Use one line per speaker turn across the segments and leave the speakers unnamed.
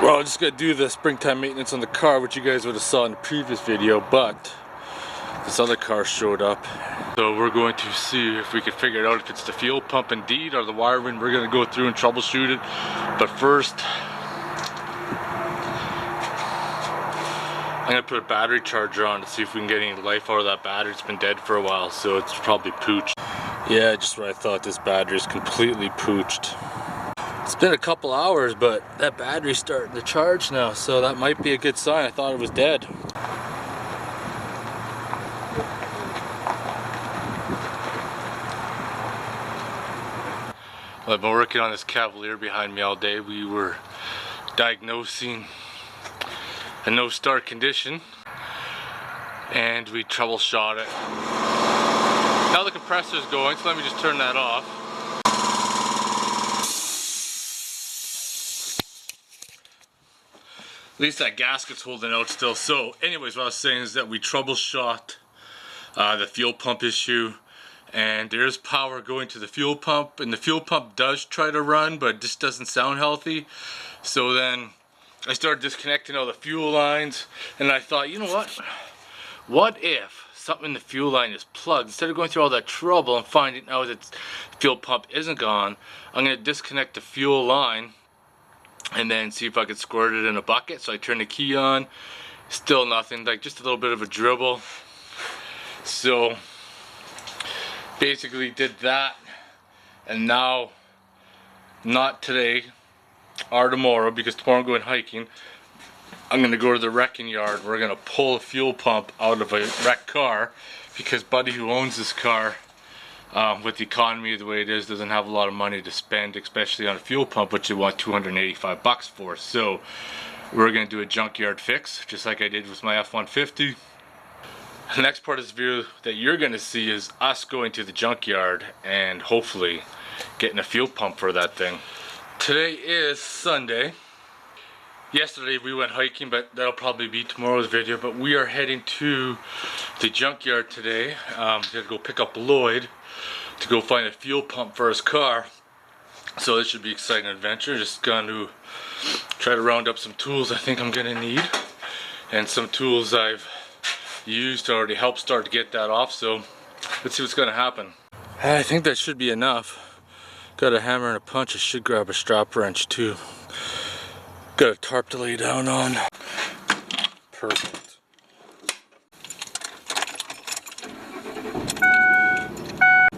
Well, I just gotta do the springtime maintenance on the car, which you guys would have saw in the previous video, but this other car showed up. So we're going to see if we can figure it out if it's the fuel pump indeed or the wiring. We're gonna go through and troubleshoot it. But first, I'm gonna put a battery charger on to see if we can get any life out of that battery. It's been dead for a while, so it's probably pooched. Yeah, just what I thought. This battery is completely pooched. It's been a couple hours, but that battery's starting to charge now, so that might be a good sign. I thought it was dead. Well, I've been working on this Cavalier behind me all day. We were diagnosing a no-start condition, and we troubleshot it. Now the compressor's going, so let me just turn that off. At least that gasket's holding out still. So anyways, what I was saying is that we troubleshot the fuel pump issue, and there's power going to the fuel pump, and the fuel pump does try to run, but it just doesn't sound healthy. So then I started disconnecting all the fuel lines, and I thought, you know what if something in the fuel line is plugged? Instead of going through all that trouble and finding out that the fuel pump isn't gone, I'm going to disconnect the fuel line and then see if I could squirt it in a bucket. So I turn the key on, still nothing, like just a little bit of a dribble. So basically did that, and now, not today or tomorrow, because tomorrow I'm going hiking, I'm gonna go to the wrecking yard. We're gonna pull a fuel pump out of a wrecked car, because buddy who owns this car, with the economy the way it is, doesn't have a lot of money to spend, especially on a fuel pump, which you want 285 bucks for. So we're gonna do a junkyard fix, just like I did with my F-150. The next part of this video that you're gonna see is us going to the junkyard and hopefully getting a fuel pump for that thing. Today is Sunday. Yesterday we went hiking, but that'll probably be tomorrow's video. But we are heading to the junkyard today to go pick up Lloyd to go find a fuel pump for his car. So this should be an exciting adventure. Just going to try to round up some tools I think I'm gonna need, and some tools I've used to already help start to get that off. So let's see what's gonna happen. I think that should be enough. Got a hammer and a punch. I should grab a strap wrench too. Got a tarp to lay down on. Perfect.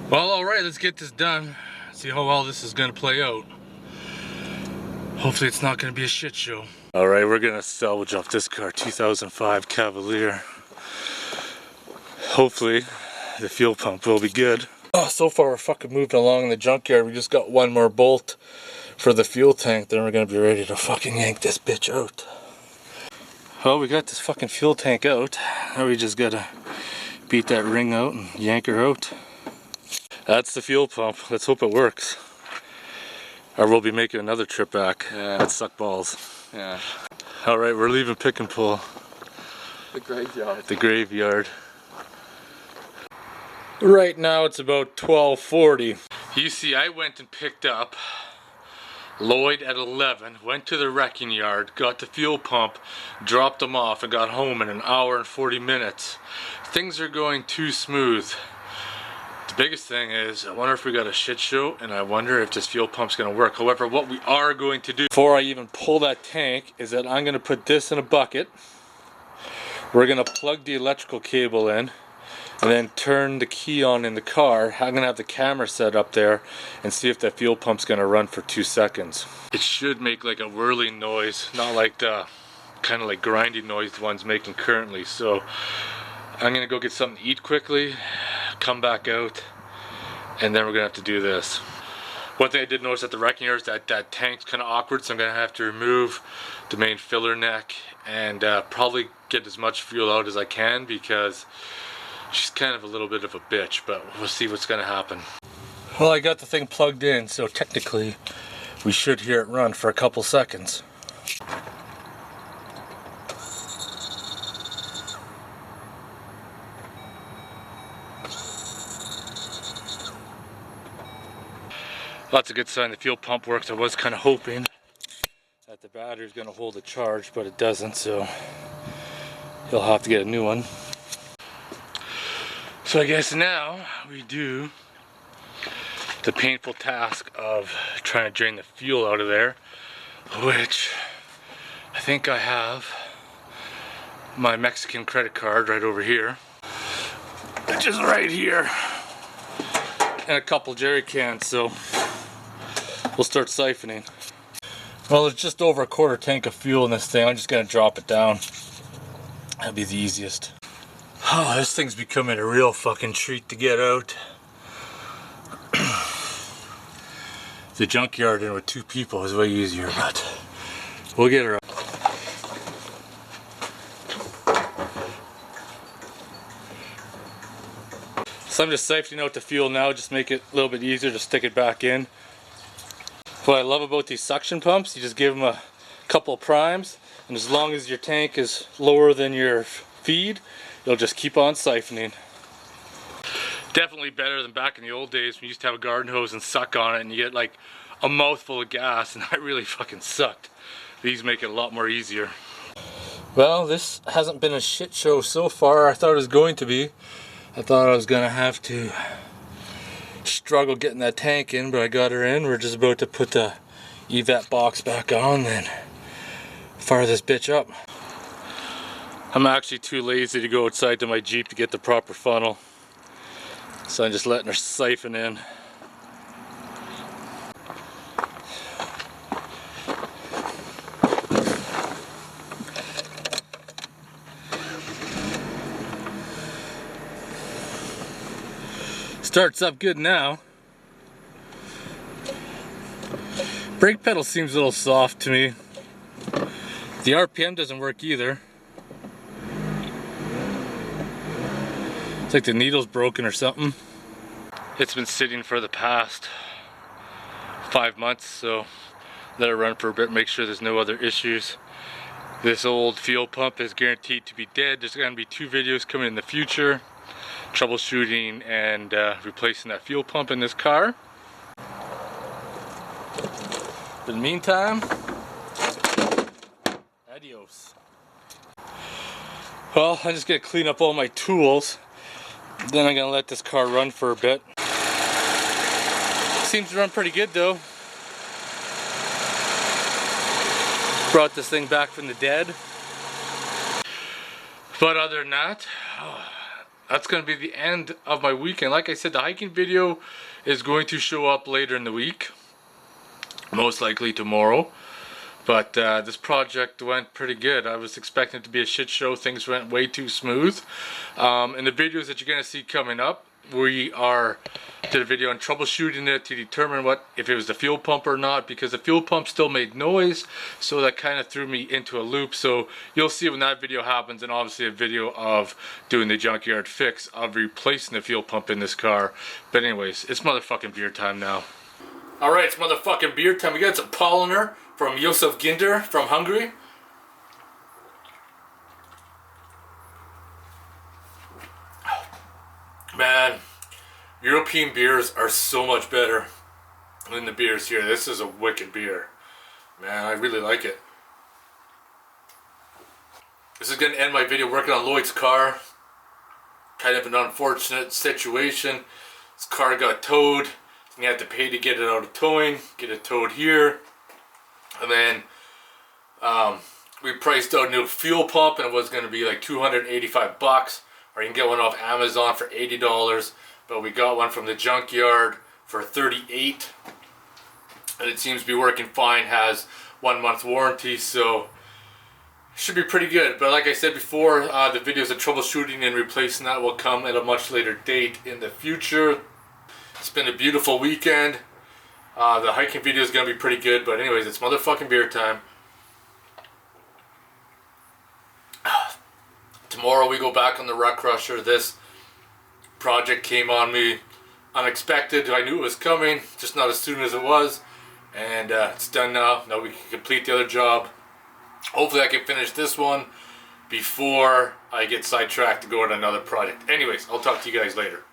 Well, alright, let's get this done. See how well this is gonna play out. Hopefully it's not gonna be a shit show. Alright, we're gonna salvage off this car, 2005 Cavalier. Hopefully the fuel pump will be good. Oh, so far we're fucking moving along in the junkyard. We just got one more bolt for the fuel tank, then we're gonna be ready to fucking yank this bitch out. Well, we got this fucking fuel tank out. Now we just gotta beat that ring out and yank her out. That's the fuel pump. Let's hope it works. Or we'll be making another trip back. Yeah. That suck balls. Yeah. Alright, we're leaving Pick and Pull.
The graveyard.
The graveyard. Right now it's about 12:40. You see, I went and picked up Lloyd at 11, went to the wrecking yard, got the fuel pump, dropped them off, and got home in an hour and 40 minutes. Things are going too smooth. The biggest thing is, I wonder if we got a shit show, and I wonder if this fuel pump's gonna work. However, what we are going to do before I even pull that tank is that I'm gonna put this in a bucket. We're gonna plug the electrical cable in, and then turn the key on in the car. I'm gonna have the camera set up there and see if that fuel pump's gonna run for 2 seconds. It should make like a whirling noise, not like the kind of like grinding noise the one's making currently. So I'm gonna go get something to eat quickly, come back out, and then we're gonna have to do this. One thing I did notice at the wrecking yard is that that tank's kind of awkward, so I'm gonna have to remove the main filler neck and probably get as much fuel out as I can, because she's kind of a little bit of a bitch, but we'll see what's gonna happen. Well, I got the thing plugged in, so technically we should hear it run for a couple seconds. That's a good sign the fuel pump works. I was kind of hoping that that the battery's gonna hold a charge, but it doesn't, so you'll have to get a new one. So I guess now we do the painful task of trying to drain the fuel out of there, which I think I have my Mexican credit card right over here, which is right here, and a couple jerry cans, so we'll start siphoning. Well, there's just over a quarter tank of fuel in this thing. I'm just gonna drop it down. That'll be the easiest. Oh, this thing's becoming a real fucking treat to get out. The junkyard in with 2 people is way easier, but we'll get her out. So I'm just siphoning out the fuel now, just make it a little bit easier to stick it back in. What I love about these suction pumps, you just give them a couple of primes, and as long as your tank is lower than your feed, you'll just keep on siphoning. Definitely better than back in the old days when you used to have a garden hose and suck on it and you get like a mouthful of gas, and that really fucking sucked. These make it a lot more easier. Well, this hasn't been a shit show so far. I thought it was going to be. I thought I was gonna have to struggle getting that tank in, but I got her in. We're just about to put the evap box back on and fire this bitch up. I'm actually too lazy to go outside to my Jeep to get the proper funnel, so I'm just letting her siphon in. Starts up good now. Brake pedal seems a little soft to me. The RPM doesn't work either. It's like the needle's broken or something. It's been sitting for the past 5 months, so let it run for a bit, make sure there's no other issues. This old fuel pump is guaranteed to be dead. There's going to be 2 videos coming in the future. Troubleshooting and replacing that fuel pump in this car. In the meantime, adios. Well, I'm just gonna clean up all my tools, then I'm gonna let this car run for a bit. Seems to run pretty good though. Brought this thing back from the dead. But other than that, that's going to be the end of my weekend. Like I said, the hiking video is going to show up later in the week. Most likely tomorrow. But this project went pretty good. I was expecting it to be a shit show. Things went way too smooth. In the videos that you're going to see coming up, we did a video on troubleshooting it to determine if it was the fuel pump or not, because the fuel pump still made noise, so that kind of threw me into a loop. So you'll see when that video happens, and obviously a video of doing the junkyard fix of replacing the fuel pump in this car. But anyways, it's motherfucking beer time now. Alright, it's motherfucking beer time. We got some Polliner from Josef Ginder from Hungary. Man, European beers are so much better than the beers here. This is a wicked beer. Man, I really like it. This is going to end my video working on Lloyd's car. Kind of an unfortunate situation. This car got towed. You have to pay to get it out of towing. Get it towed here. And then we priced out a new fuel pump, and it was going to be like $285. Or you can get one off Amazon for $80, but we got one from the junkyard for $38, and it seems to be working fine. Has 1 month warranty, so should be pretty good. But like I said before, the videos of troubleshooting and replacing that will come at a much later date in the future. It's been a beautiful weekend. The hiking video is going to be pretty good, but anyways, it's motherfucking beer time. Tomorrow we go back on the Rut Crusher. This project came on me unexpected. I knew it was coming, just not as soon as it was. And it's done now. Now we can complete the other job. Hopefully I can finish this one before I get sidetracked to go on another project. Anyways, I'll talk to you guys later.